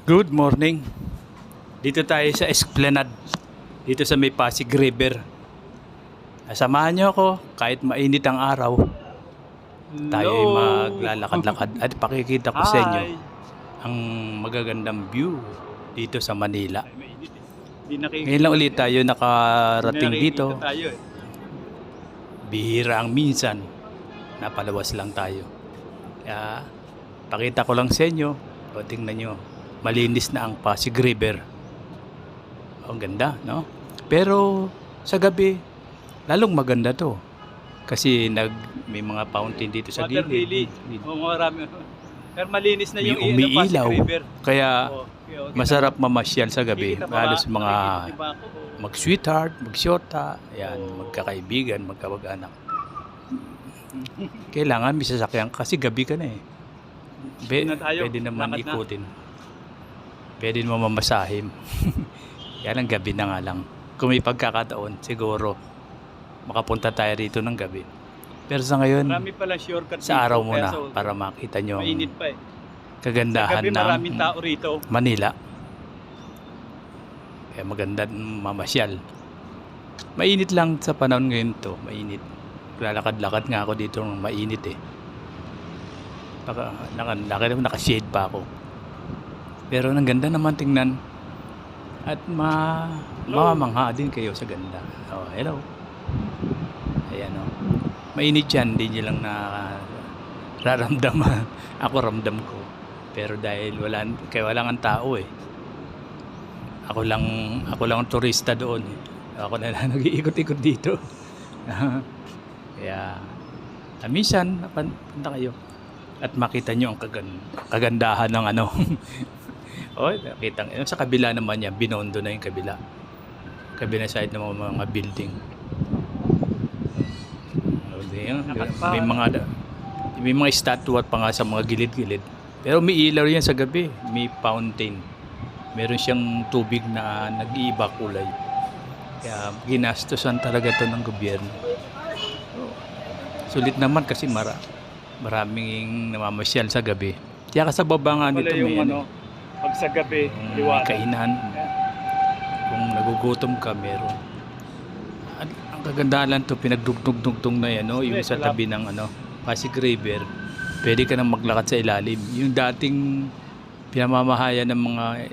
Good morning. Dito tayo sa Esplanade. Dito sa may Pasig River. Samahan niyo ako kahit mainit ang araw. Tayo ay maglalakad-lakad at pakikita ko sa inyo ang magagandang view dito sa Manila. Ngayon lang ulit tayo nakarating dito. Bihira ang minsan. Napalawas lang tayo. Kaya pakita ko lang sa inyo. O tingnan nyo. Malinis na ang Pasig River. Ang ganda, no? Pero sa gabi, lalong maganda to. Kasi may mga fountain dito sa gilid. Marami. Pero malinis na yung umiilaw. Pasig River. Kaya masarap mamasyal sa gabi. Halos mga mag-sweetheart, mag-shota, yan, magkakaibigan, magkawag-anak. Kailangan may sasakyan kasi gabi ka na eh. Pwede naman ikutin. Pwede naman mamasahim. Yan ang gabi na nga lang. Kung may pagkakataon, siguro makapunta tayo rito ng gabi. Pero sa ngayon, sa araw muna para makita nyo mainit pa eh. Kagandahan ng maraming tao rito. Manila. Kaya maganda mamasyal. Mainit lang sa panahon ngayon to. Mainit. Lalakad-lakad nga ako dito ng mainit eh. Naka-shade pa ako. Pero ang ganda naman tingnan. At mamamangha din kayo sa ganda. Oh, hello. Ayan o. Mainit yan. Hindi nyo lang nararamdaman. Ako ramdam ko. Pero dahil walang ang tao eh. Ako lang ang turista doon eh. Ako na lang nag-iikot-ikot dito. Kaya minsan punta kayo at makita nyo ang kagandahan ng ano. Oh, nakita sa kabila naman yan, binondo na yung kabila. Kabila side ng mga building. May mga statue at pa nga sa mga gilid-gilid. Pero may ilaw yan sa gabi, may fountain. Meron siyang tubig na nag-iiba kulay. Kaya ginastosan talaga to ng gobyerno. Sulit naman kasi maraming namamasyal sa gabi. Kaya sa baba nga nito may pag sa gabi, liwanag. Kainan. Kung nagugutom ka, meron. At ang kagandahan lang to, pinagdugtong-dugtong na yan, no? Yung sa tabi ng Pasig River. Pwede ka nang maglakad sa ilalim. Yung dating pinamamahayan ng mga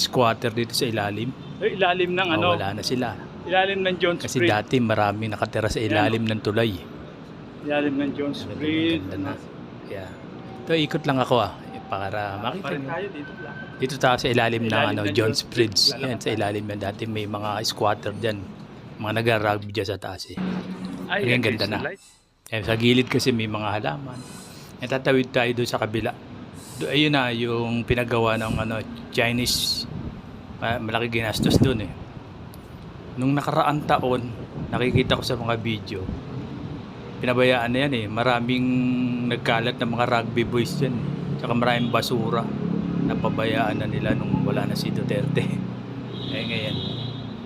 squatter dito sa ilalim. Ilalim ng wala na sila. Ilalim ng Jones Kasi Bridge. dati maraming nakatira sa ilalim ng tulay. Ilalim ng Jones Bridge. Yeah. Ito, ikot lang ako para makita nyo. Dito tayo sa ilalim ng Jones Bridge. Yan, sa ilalim yan. Dati may mga squatter dyan. Mga nag-rugby dyan sa taas eh. Ay, ang ganda na. Sa gilid kasi may mga halaman. Tatawid tayo doon sa kabila. Ayun na, yung pinagawa ng Chinese. Malaki ginastos doon eh. Nung nakaraang taon, nakikita ko sa mga video, pinabayaan na yan eh. Maraming nagkalat ng mga rugby boys dyan eh. Tsaka maraming basura. Napabayaan na nila nung wala na si Duterte. Ngayon,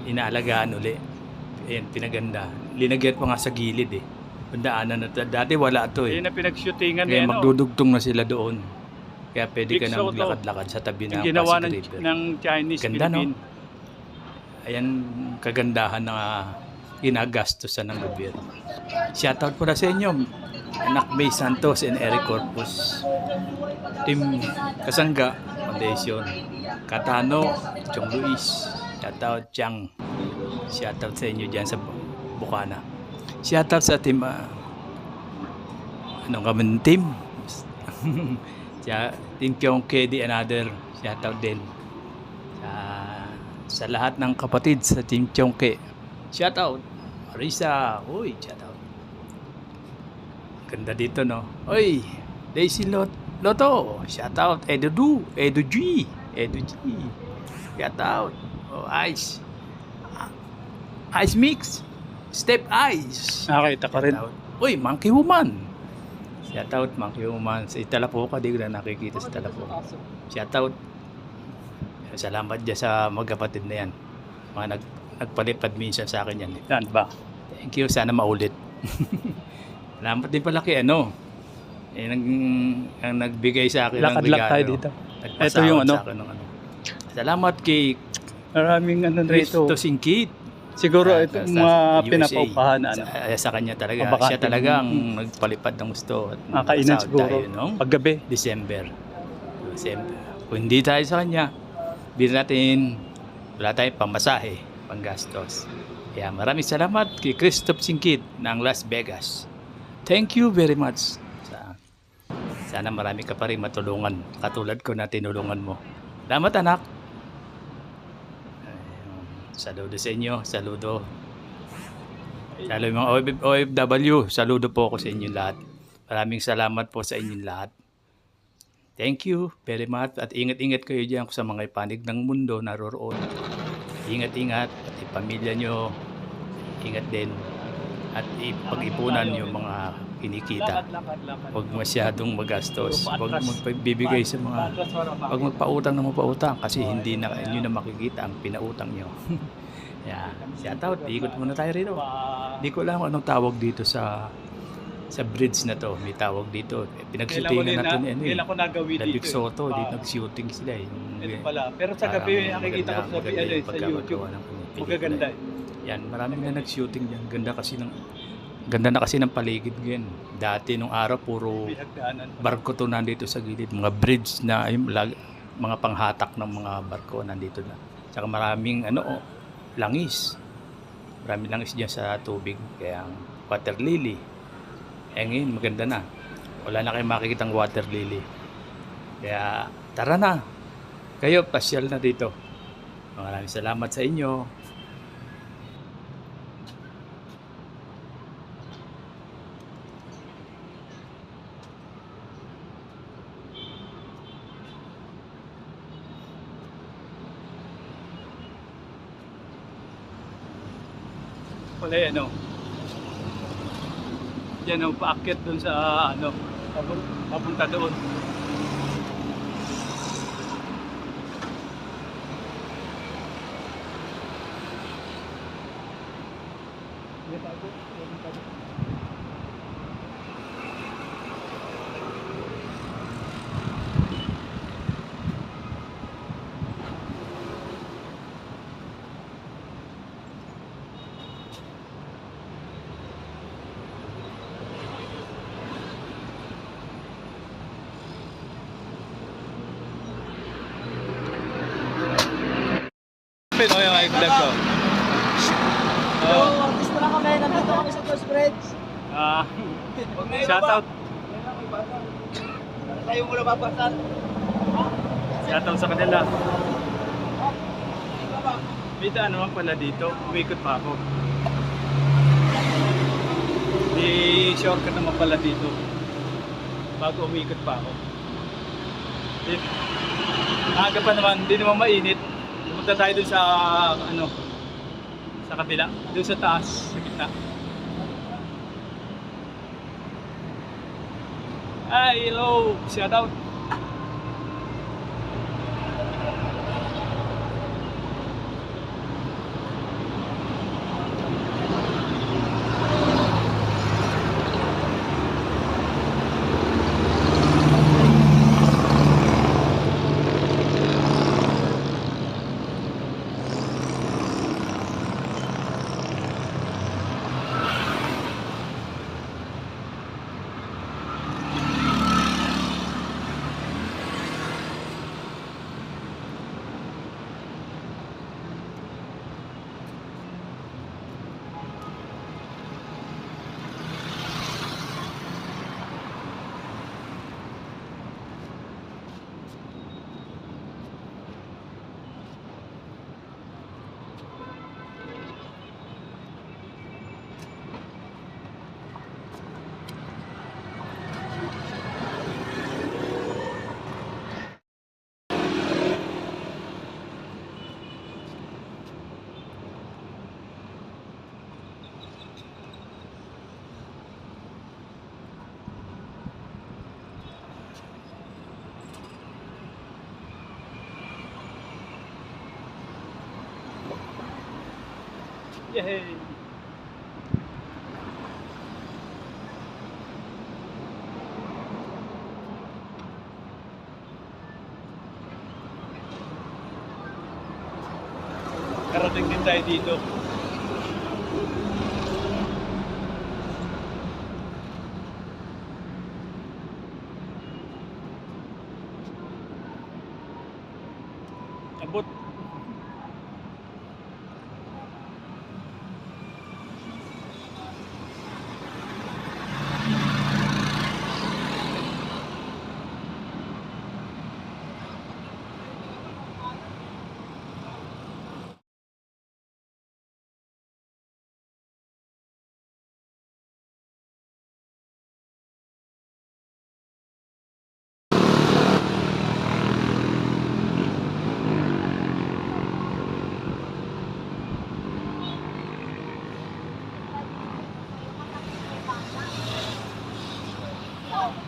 inaalagaan uli. Ayan, pinaganda. Linagyan pa nga sa gilid eh. Pandaanan na dati wala to eh. Ayun na pinagshootingan kaya magdudugtong na sila doon. Kaya pwede ka nang maglakad-lakad sa tabi ng ginawa Pasig River. ng Chinese ganda, Philippine. No? Ayan, kagandahan na ginagastosan ng gobyerno. Shoutout po na sa inyo, Anak May Santos and Eric Corpus. Team Kasangga Foundation. Katano, Chong Luis. Shoutout Chang. Shoutout sa inyo dyan sa Bukana. Shoutout sa team team? Team Pyong Kedi another. Shoutout din. Sa lahat ng kapatid sa Team Chongke. Shoutout. Marisa. Uy, shoutout. Ganda dito, no? Uy, Daisy Loto. Shoutout. Edu G. Shoutout. Oh, Ice. Ice Mix. Step Ice. Nakita ka rin. Uy, Monkey Woman. Shoutout, Monkey Woman. Sa Italapoca, di ko na nakikita sa Italapoca. Shoutout. Salamat dyan sa magkapatid na yan. Mga nagpalipad minsan sa akin yan. Yan ba? Thank you. Sana maulit. Salamat din pala kay ang nagbigay sa akin ng regalo. Lakad-lak tayo dito. Ito yung Sa akin ng Salamat kay Maraming ano rito. Cristo Singkit. Siguro ito mga USA. pinapaupahan na ano. Sa kanya talaga. Mabakante. Siya talaga ang nagpalipad ng gusto. At Kainan nagpasahod siguro. tayo noong Paggabi. December. Kung hindi tayo sa kanya, hindi natin, wala tayong pamasahe, panggastos. Kaya maraming salamat kay Christoph Singkit ng Las Vegas. Thank you very much. Sana marami ka pa rin matulungan. Katulad ko na tinulungan mo. Salamat anak. Saludo sa inyo. Saludo. Lalo yung mga OFW. Saludo po ako sa inyong lahat. Maraming salamat po sa inyong lahat. Thank you very much. At ingat-ingat kayo dyan sa mga panig ng mundo naroroon. Ingat-ingat. At pamilya nyo, ingat din. At pag-ipunan yung mga kinikita. Huwag masyadong magastos. Huwag magbibigay sa mga... Huwag magpautang na mapautang kasi hindi na nyo na makikita ang pinautang nyo. Yeah. Shout out. Ikot muna tayo rito. Hindi ko alam anong tawag dito sa bridge na to. May tawag dito. Pinag-shootingan natin yan eh. Kailan ko nagawi dito. Labig Soto. Dito nag-shooting sila eh. Ito pala. Pero sa gabi, nakikita ko sa YouTube. Magaganda. Yan, maraming na nag-shooting dyan. Ganda na kasi ng paligid ngayon. Dati nung araw, puro barko to nandito sa gilid. Mga bridge na, mga panghatak ng mga barko nandito na. Tsaka maraming langis. Maraming langis dyan sa tubig. Kaya water lily. Ngayon, maganda na. Wala na kayong makikitang water lily. Kaya, tara na. Kayo, pasyal na dito. Maraming salamat sa inyo. Wala yan, yan ang paakyat dun sa papunta doon. Pino yung i-vlog ko. Artist na lang kami, nandito kami sa Dos Bridge. Shoutout. Tayo muna babasan. Shoutout sa kanila. May daan naman pala dito. Umikot pa ako. Di shortcut naman pala dito. Bago umikot pa ako. Aga pa naman, hindi naman mainit. Pumunta tayo dun sa sa kabila, dun sa taas, sa gitna. Hi, hello, shout out. Yay! Nakarating din tayo dito. Abot.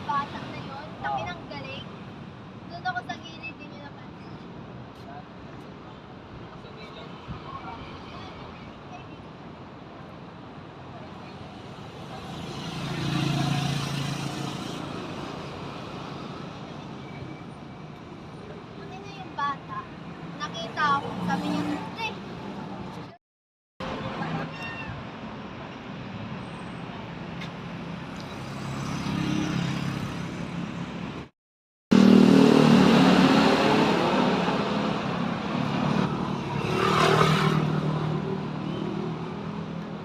Bata na yun, taki ng galing. Doon ako sa gilid, din yun naman. Buti na yung bata. Nakita ako, sabi niya, "Te,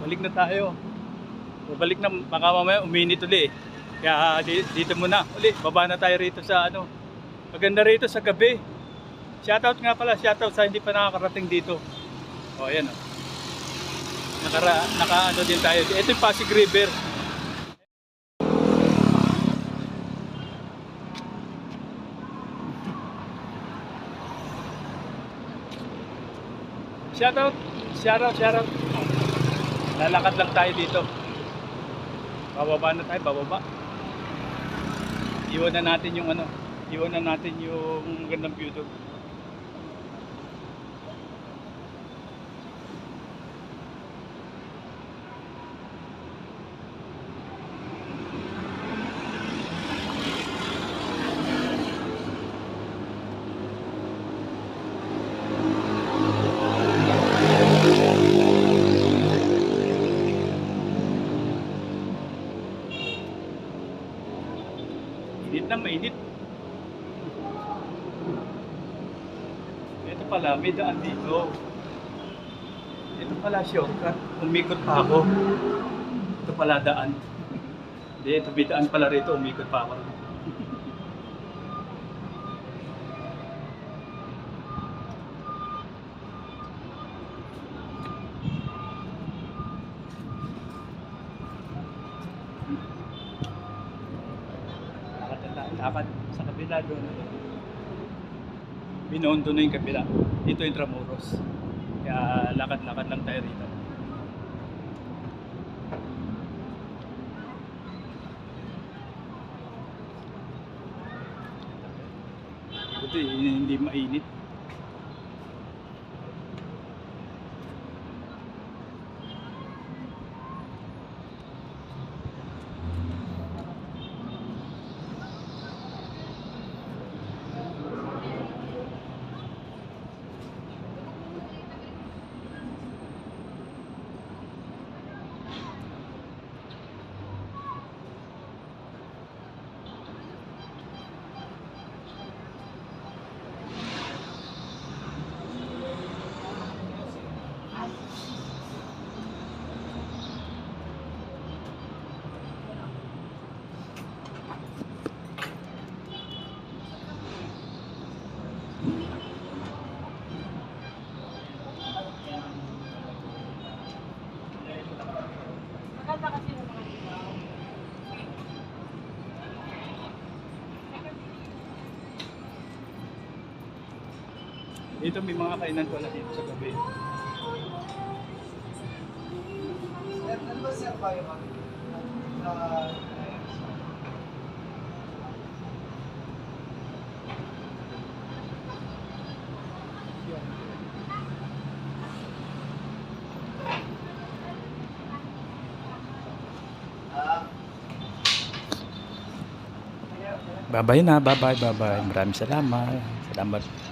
Balik na tayo. Babalik na, baka mamaya uminit uli eh. Kaya dito muna. Uli, baba na tayo rito sa ano. Maganda rito sa gabi. Shoutout nga pala, shoutout sa hindi pa nakakarating dito. O, ayan o. Naka ano din tayo. Ito yung Pasig River. Shoutout. Lalakad lang tayo dito. Bababa na tayo, bababa. Iwanan natin yung ano, iwanan natin yung magandang view doon. Init na mainit. Ito pala, may daan dito. Ito pala shortcut. Umikot pa ako. Ito pala daan. Hindi, ito may daan pala rito. Umikot pa ako. Lakad sa kabila doon. Binondo na yung kabila. Dito yung Tramuros. Kaya lakad-lakad lang tayo rito. Buti hindi mainit. Dito may mga kainan pala dito sa gabi. Ano ba sir ba yung Bye-bye na, bye-bye. Maraming salamat. Salamat.